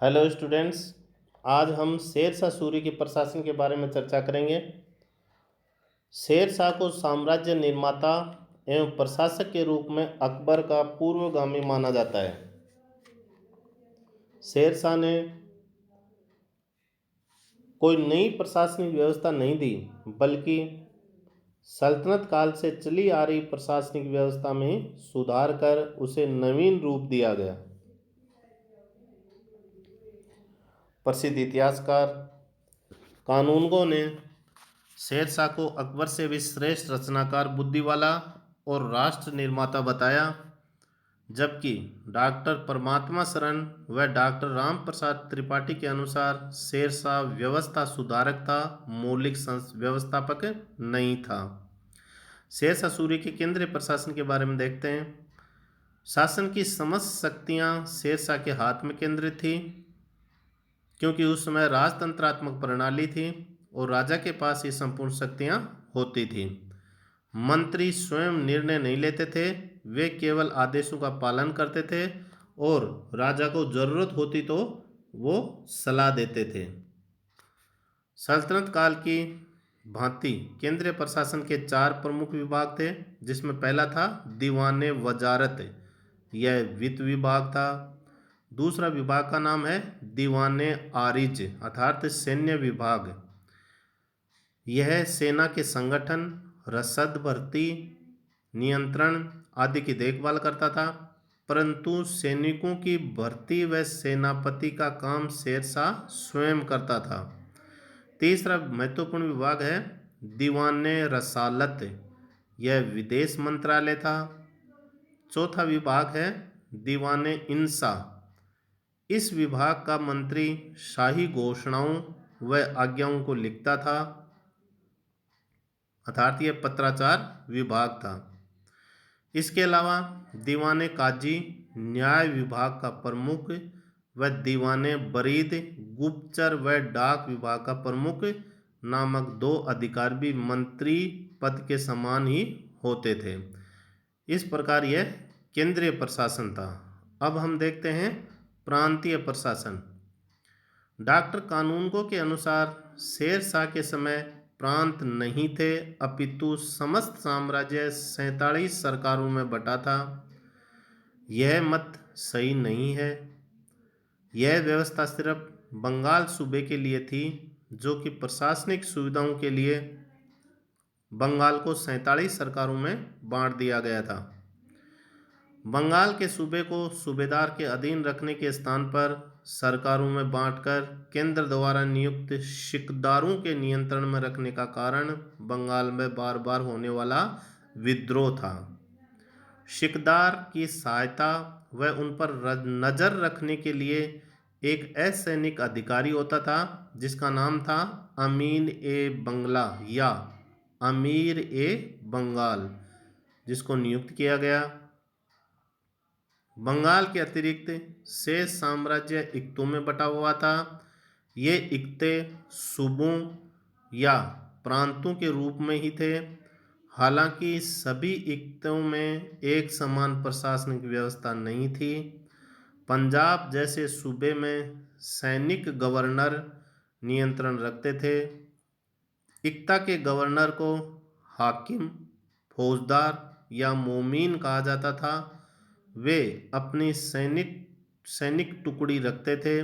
Hello students. आज हम शेर शाह सूरी के प्रशासन के बारे में चर्चा करेंगे। शेर शाह को साम्राज्य निर्माता एवं प्रशासक के रूप में अकबर का पूर्वगामी माना जाता है। शेर शाह ने कोई नई प्रशासनिक व्यवस्था नहीं दी, बल्कि सल्तनत काल से चली आ रही प्रशासनिक व्यवस्था में सुधार कर उसे नवीन रूप दिया गया। प्रसिद्ध इतिहासकार कानूनगो ने शेर शाह को अकबर से भी श्रेष्ठ रचनाकार, बुद्धि वाला और राष्ट्र निर्माता बताया, जबकि डॉक्टर परमात्मा शरण व डॉक्टर राम प्रसाद त्रिपाठी के अनुसार शेर शाह व्यवस्था सुधारक था, मौलिक व्यवस्थापक नहीं था। शेर शाह सूरी के केंद्रीय प्रशासन के बारे में देखते हैं। शासन की समस्त शक्तियां शेर शाह के हाथ में केंद्रित थी, क्योंकि उस समय राजतंत्रात्मक प्रणाली थी और राजा के पास ये संपूर्ण शक्तियां होती थी। मंत्री स्वयं निर्णय नहीं लेते थे, वे केवल आदेशों का पालन करते थे और राजा को जरूरत होती तो वो सलाह देते थे। सल्तनत काल की भांति केंद्रीय प्रशासन के 4 प्रमुख विभाग थे, जिसमें पहला था दीवाने वजारत, यह वित्त विभाग था। दूसरा विभाग का नाम है दीवाने आरिज अर्थात सैन्य विभाग, यह सेना के संगठन, रसद, भर्ती, नियंत्रण आदि की देखभाल करता था। परंतु सैनिकों की भर्ती व सेनापति का काम शेर शाह स्वयं करता था। तीसरा महत्वपूर्ण विभाग है दीवाने रसालत, यह विदेश मंत्रालय था। चौथा विभाग है दीवाने इंसा, इस विभाग का मंत्री शाही घोषणाओं व आज्ञाओं को लिखता था, अर्थात यह पत्राचार विभाग था। इसके अलावा दीवाने काजी न्याय विभाग का प्रमुख व दीवाने बरीद गुप्तचर व डाक विभाग का प्रमुख नामक 2 अधिकारी भी मंत्री पद के समान ही होते थे। इस प्रकार यह केंद्रीय प्रशासन था। अब हम देखते हैं प्रांतीय प्रशासन। डॉक्टर कानूनगो के अनुसार शेर शाह के समय प्रांत नहीं थे, अपितु समस्त साम्राज्य 47 सरकारों में बटा था। यह मत सही नहीं है। यह व्यवस्था सिर्फ बंगाल सूबे के लिए थी, जो कि प्रशासनिक सुविधाओं के लिए बंगाल को 47 सरकारों में बांट दिया गया था। बंगाल के सूबे को सूबेदार के अधीन रखने के स्थान पर सरकारों में बांटकर केंद्र द्वारा नियुक्त शिकदारों के नियंत्रण में रखने का कारण बंगाल में बार बार होने वाला विद्रोह था। शिकदार की सहायता व उन पर नज़र रखने के लिए एक असैनिक अधिकारी होता था, जिसका नाम था अमीन ए बंगला या अमीर ए बंगाल, जिसको नियुक्त किया गया। बंगाल के अतिरिक्त शेष साम्राज्य इक्तों में बटा हुआ था। ये इक्ते सूबों या प्रांतों के रूप में ही थे। हालांकि सभी इक्तों में एक समान प्रशासनिक व्यवस्था नहीं थी। पंजाब जैसे सूबे में सैनिक गवर्नर नियंत्रण रखते थे। इक्ता के गवर्नर को हाकिम, फौजदार या मोमीन कहा जाता था। वे अपनी सैनिक टुकड़ी रखते थे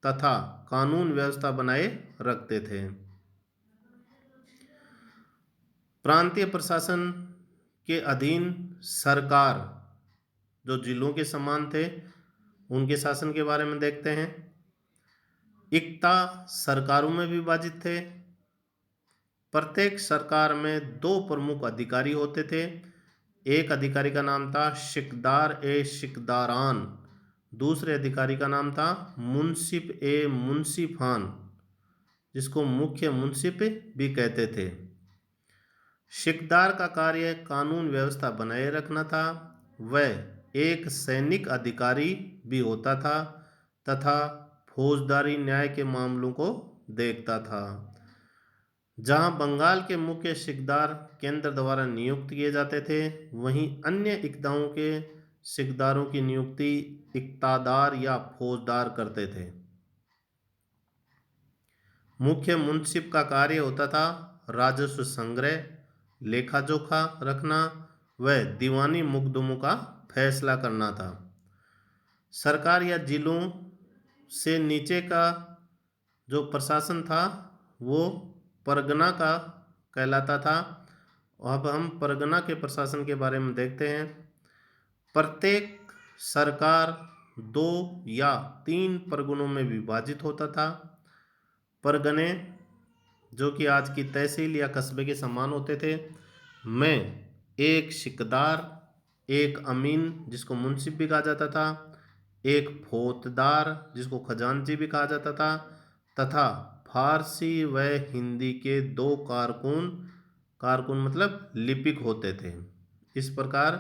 तथा कानून व्यवस्था बनाए रखते थे। प्रांतीय प्रशासन के अधीन सरकार, जो जिलों के समान थे, उनके शासन के बारे में देखते हैं। इक्ता सरकारों में विभाजित थे। प्रत्येक सरकार में 2 प्रमुख अधिकारी होते थे। एक अधिकारी का नाम था शिकदार ए शिकदारान, दूसरे अधिकारी का नाम था मुंसिफ ए मुंसिफान, जिसको मुख्य मुंसिफ भी कहते थे। शिकदार का कार्य कानून व्यवस्था बनाए रखना था। वह एक सैनिक अधिकारी भी होता था तथा फौजदारी न्याय के मामलों को देखता था। जहां बंगाल के मुख्य सिकदार केंद्र द्वारा नियुक्त किए जाते थे, वहीं अन्य इक्ताओं के सिकदारों की नियुक्ति इक्तादार या फौजदार करते थे। मुख्य मुंशिप का कार्य होता था राजस्व संग्रह, लेखा जोखा रखना व दीवानी मुकदमों का फैसला करना था। सरकार या जिलों से नीचे का जो प्रशासन था वो परगना का कहलाता था। अब हम परगना के प्रशासन के बारे में देखते हैं। प्रत्येक सरकार 2 या 3 परगनों में विभाजित होता था। परगने जो कि आज की तहसील या कस्बे के समान होते थे, में एक सिकदार, एक अमीन जिसको मुंसिफ भी कहा जाता था, एक फौतदार जिसको खजांची भी कहा जाता था, तथा फारसी व हिंदी के 2 कारकुन, कारकुन मतलब लिपिक होते थे। इस प्रकार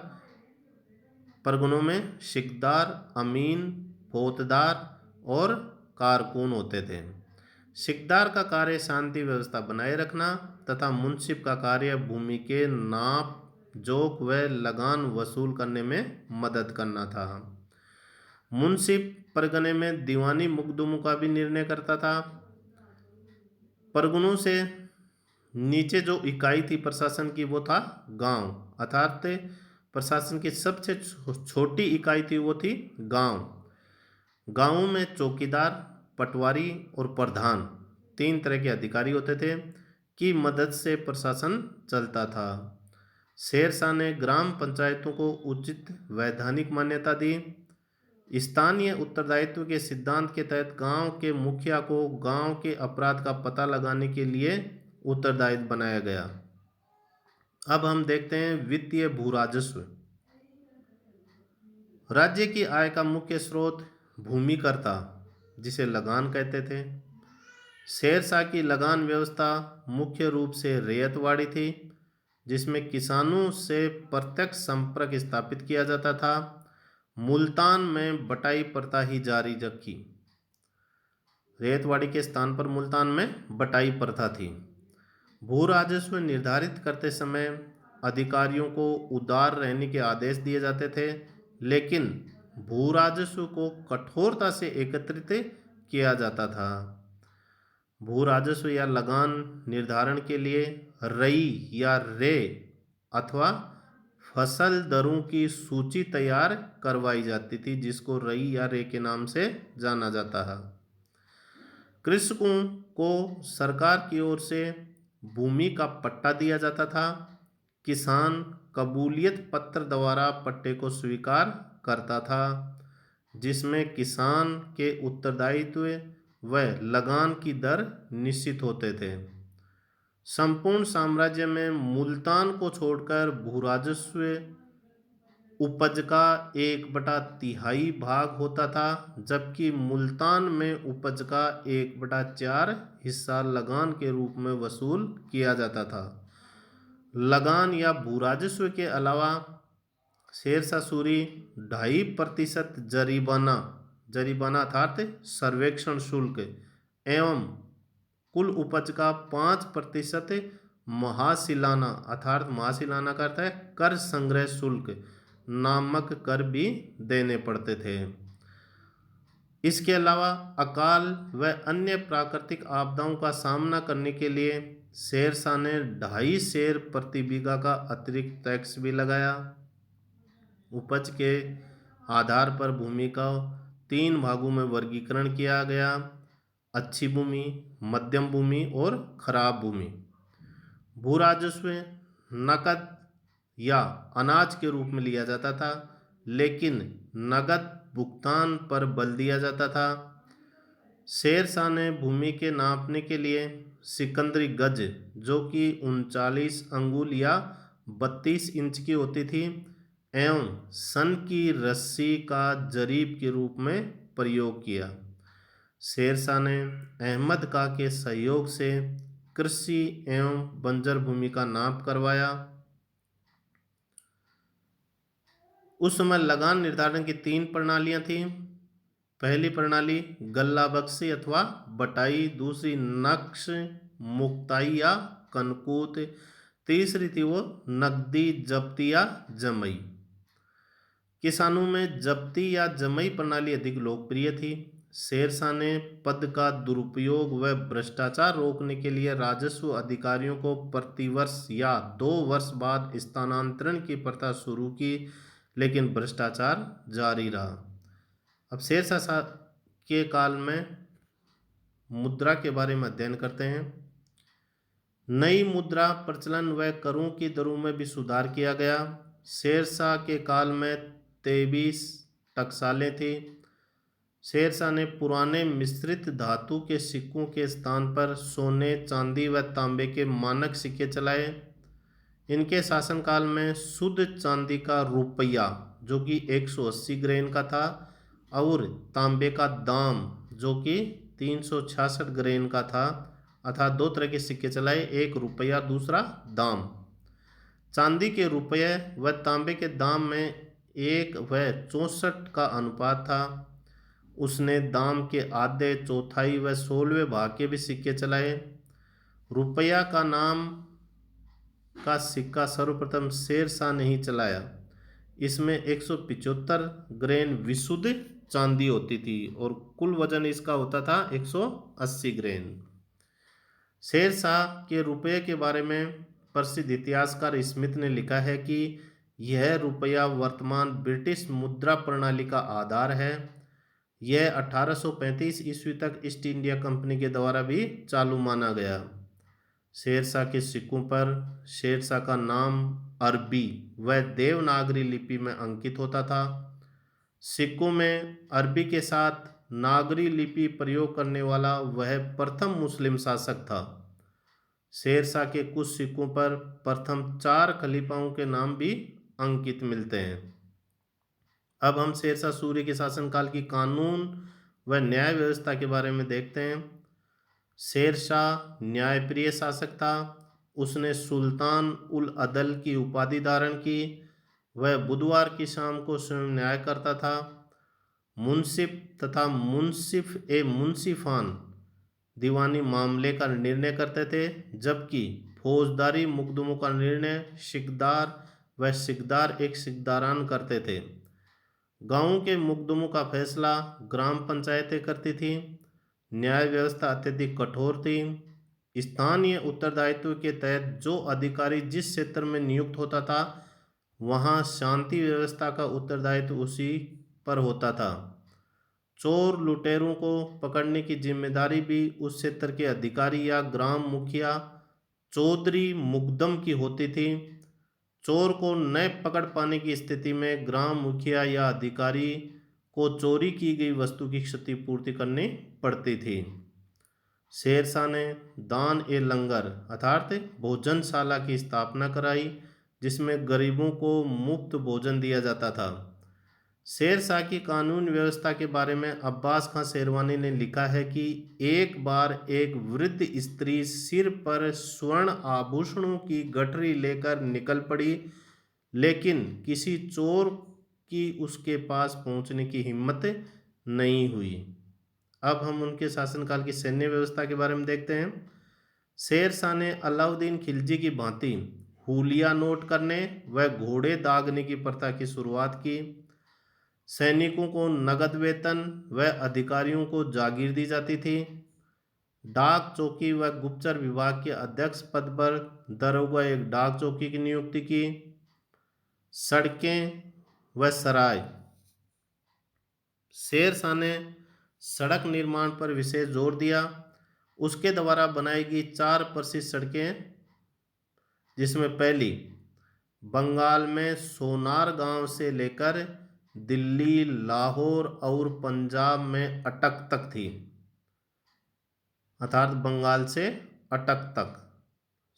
परगनों में सिकदार, अमीन, फौतदार और कारकुन होते थे। सिकदार का कार्य शांति व्यवस्था बनाए रखना तथा मुंशिफ का कार्य भूमि के नाप जोख व लगान वसूल करने में मदद करना था। मुंशिफ परगने में दीवानी मुकदमों का भी निर्णय करता था। परगनों से नीचे जो इकाई थी प्रशासन की वो था गांव, अर्थात प्रशासन की सबसे छोटी इकाई थी वो थी गांव। गांवों में चौकीदार, पटवारी और प्रधान 3 तरह के अधिकारी होते थे की मदद से प्रशासन चलता था। शेरशाह ने ग्राम पंचायतों को उचित वैधानिक मान्यता दी। स्थानीय उत्तरदायित्व के सिद्धांत के तहत गांव के मुखिया को गांव के अपराध का पता लगाने के लिए उत्तरदायित्व बनाया गया। अब हम देखते हैं वित्तीय भू राजस्व। राज्य की आय का मुख्य स्रोत भूमि कर था जिसे लगान कहते थे। शेरशाह की लगान व्यवस्था मुख्य रूप से रैयतवाड़ी थी जिसमें किसानों से प्रत्यक्ष संपर्क स्थापित किया जाता था। मुल्तान में बटाई प्रथा ही जारी रखी। रैयतवाड़ी के स्थान पर मुल्तान में बटाई प्रथा थी। भू राजस्व निर्धारित करते समय अधिकारियों को उदार रहने के आदेश दिए जाते थे, लेकिन भू राजस्व को कठोरता से एकत्रित किया जाता था। भू राजस्व या लगान निर्धारण के लिए रई या रे अथवा फसल दरों की सूची तैयार करवाई जाती थी जिसको रई या रे के नाम से जाना जाता है। कृषकों को सरकार की ओर से भूमि का पट्टा दिया जाता था। किसान कबूलियत पत्र द्वारा पट्टे को स्वीकार करता था जिसमें किसान के उत्तरदायित्व व लगान की दर निश्चित होते थे। संपूर्ण साम्राज्य में मुल्तान को छोड़कर भू राजस्व उपज का 1/3 भाग होता था, जबकि मुल्तान में उपज का 1/4 हिस्सा लगान के रूप में वसूल किया जाता था। लगान या भू राजस्व के अलावा शेरशाह सूरी 2.5% जरीबाना अर्थात सर्वेक्षण शुल्क एवं कुल उपज का 5% महासिलाना अर्थात महासिलाना का अर्थ है कर संग्रह शुल्क नामक कर भी देने पड़ते थे। इसके अलावा अकाल व अन्य प्राकृतिक आपदाओं का सामना करने के लिए शेरशाह ने 2.5 सेर प्रति बीघा का अतिरिक्त टैक्स भी लगाया। उपज के आधार पर भूमि का 3 भागों में वर्गीकरण किया गया: अच्छी भूमि, मध्यम भूमि और खराब भूमि। भू राजस्व नकद या अनाज के रूप में लिया जाता था, लेकिन नकद भुगतान पर बल दिया जाता था। शेरशाह ने भूमि के नापने के लिए सिकंदरी गज जो कि 39 अंगुल या 32 इंच की होती थी एवं सन की रस्सी का जरीब के रूप में प्रयोग किया। शेरशाह ने अहमद का के सहयोग से कृषि एवं बंजर भूमि का नाप करवाया। उस समय लगान निर्धारण की 3 प्रणालियां थीं। पहली प्रणाली गल्ला बख्शी अथवा बटाई, दूसरी नक्श मुक्ताई या कनकूत, तीसरी थी वो नकदी जब्ती या जमई। किसानों में जब्ती या जमई प्रणाली अधिक लोकप्रिय थी। शेरशाह ने पद का दुरुपयोग व भ्रष्टाचार रोकने के लिए राजस्व अधिकारियों को प्रतिवर्ष या 2 वर्ष बाद स्थानांतरण की प्रथा शुरू की, लेकिन भ्रष्टाचार जारी रहा। अब के काल में मुद्रा के बारे में अध्ययन करते हैं। नई मुद्रा प्रचलन व करों की दरों में भी सुधार किया गया। शेरशाह के काल में 23 टकसालें थी। शेरशाह ने पुराने मिश्रित धातु के सिक्कों के स्थान पर सोने, चांदी व तांबे के मानक सिक्के चलाए। इनके शासनकाल में शुद्ध चांदी का रुपया जो कि 180 ग्रेन का था और तांबे का दाम जो कि 366 ग्रेन का था, अर्थात 2 तरह के सिक्के चलाए, एक रुपया दूसरा दाम। चांदी के रुपये व तांबे के दाम में 1 व 64 का अनुपात था। उसने दाम के आधे, चौथाई व 16वें भाग के भी सिक्के चलाए। रुपया का नाम का सिक्का सर्वप्रथम शेरशाह ने ही चलाया। इसमें 175 ग्रेन विशुद्ध चांदी होती थी और कुल वजन इसका होता था 180 ग्रेन। शेरशाह के रुपये के बारे में प्रसिद्ध इतिहासकार स्मिथ ने लिखा है कि यह रुपया वर्तमान ब्रिटिश मुद्रा प्रणाली का आधार है। यह 1835 ईस्वी तक ईस्ट इंडिया कंपनी के द्वारा भी चालू माना गया। शेरशाह के सिक्कों पर शेरशाह का नाम अरबी व देवनागरी लिपि में अंकित होता था। सिक्कों में अरबी के साथ नागरी लिपि प्रयोग करने वाला वह प्रथम मुस्लिम शासक था। शेरशाह के कुछ सिक्कों पर प्रथम 4 खलीफाओं के नाम भी अंकित मिलते हैं। अब हम शेरशाह सूरी के शासनकाल की कानून व न्याय व्यवस्था के बारे में देखते हैं। शेरशाह न्यायप्रिय शासक था। उसने सुल्तान उल अदल की उपाधि धारण की। वह बुधवार की शाम को स्वयं न्याय करता था। मुंसिफ तथा मुंसिफान दीवानी मामले का निर्णय करते थे, जबकि फौजदारी मुकदमों का निर्णय सिकदार व सिकदार एक सिकदारान करते थे। गांवों के मुकदमों का फैसला ग्राम पंचायतें करती थी। न्याय व्यवस्था अत्यधिक कठोर थी। स्थानीय उत्तरदायित्व के तहत जो अधिकारी जिस क्षेत्र में नियुक्त होता था, वहां शांति व्यवस्था का उत्तरदायित्व उसी पर होता था। चोर लुटेरों को पकड़ने की जिम्मेदारी भी उस क्षेत्र के अधिकारी या ग्राम मुखिया चौधरी मुकदम की होती थी। चोर को न पकड़ पाने की स्थिति में ग्राम मुखिया या अधिकारी को चोरी की गई वस्तु की क्षतिपूर्ति करनी पड़ती थी। शेरशाह ने दान ए लंगर अर्थात भोजनशाला की स्थापना कराई, जिसमें गरीबों को मुफ्त भोजन दिया जाता था। शेरशाह की कानून व्यवस्था के बारे में अब्बास खां शेरवानी ने लिखा है कि एक बार एक वृद्ध स्त्री सिर पर स्वर्ण आभूषणों की गठरी लेकर निकल पड़ी, लेकिन किसी चोर की उसके पास पहुंचने की हिम्मत नहीं हुई। अब हम उनके शासनकाल की सैन्य व्यवस्था के बारे में देखते हैं। शेरशाह ने अलाउद्दीन खिलजी की भांति हुलिया नोट करने व घोड़े दागने की प्रथा की शुरुआत की। सैनिकों को नगद वेतन व अधिकारियों को जागीर दी जाती थी। डाक चौकी व गुप्तचर विभाग के अध्यक्ष पद पर दरोगा एक डाक चौकी की नियुक्ति की। सड़कें व सराय। शेरशाह ने सड़क निर्माण पर विशेष जोर दिया। उसके द्वारा बनाई गई 4 प्रसिद्ध सड़कें, जिसमें पहली बंगाल में सोनार गांव से लेकर दिल्ली, लाहौर और पंजाब में अटक तक थी, अर्थात बंगाल से अटक तक,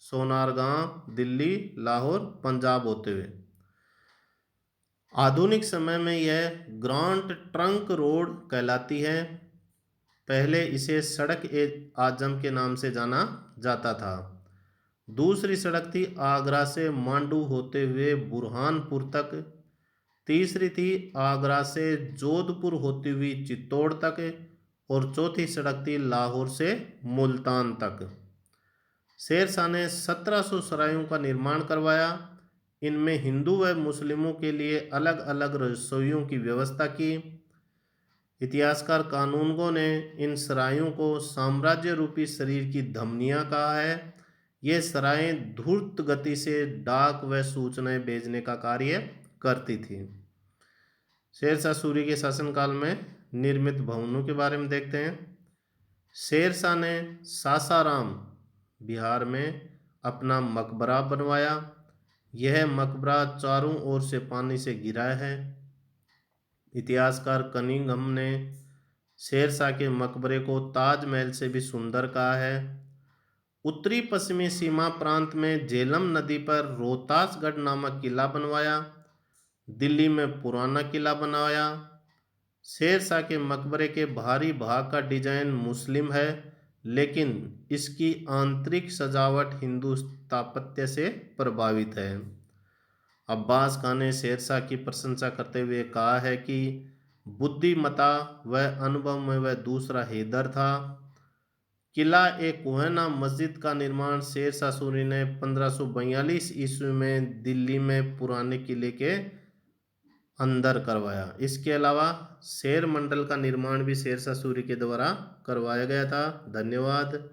सोनार गांव, दिल्ली, लाहौर, पंजाब होते हुए। आधुनिक समय में यह ग्रांड ट्रंक रोड कहलाती है। पहले इसे सड़क ए आजम के नाम से जाना जाता था। दूसरी सड़क थी आगरा से मांडू होते हुए बुरहानपुर तक। तीसरी थी आगरा से जोधपुर होती हुई चित्तौड़ तक और चौथी सड़क थी लाहौर से मुल्तान तक। शेरशाह ने 1700 सरायों का निर्माण करवाया। इनमें हिंदू व मुस्लिमों के लिए अलग अलग रसोइयों की व्यवस्था की। इतिहासकार कानूनगो ने इन सरायों को साम्राज्य रूपी शरीर की धमनियां कहा है। ये सरायें धूर्त गति से डाक व सूचनाएं भेजने का कार्य करती थी। शेरशाह सूरी के शासनकाल में निर्मित भवनों के बारे में देखते हैं। शेरशाह ने सासाराम बिहार में अपना मकबरा बनवाया। यह मकबरा चारों ओर से पानी से घिरा है। इतिहासकार कनिंघम ने शेरशाह के मकबरे को ताजमहल से भी सुंदर कहा है। उत्तरी पश्चिमी सीमा प्रांत में झेलम नदी पर रोहतासगढ़ नामक किला बनवाया। दिल्ली में पुराना किला बनवाया। शेरशाह के मकबरे के बाहरी भाग का डिजाइन मुस्लिम है, लेकिन इसकी आंतरिक सजावट हिंदू स्थापत्य से प्रभावित है। अब्बास खान ने शेरशाह की प्रशंसा करते हुए कहा है कि बुद्धिमत्ता व अनुभव में वह दूसरा हैदर था। किला ए कोहना मस्जिद का निर्माण शेरशाह सूरी ने 1542 ईस्वी में दिल्ली में पुराने किले के अंदर करवाया। इसके अलावा शेर मंडल का निर्माण भी शेरशाह सूरी के द्वारा करवाया गया था। धन्यवाद।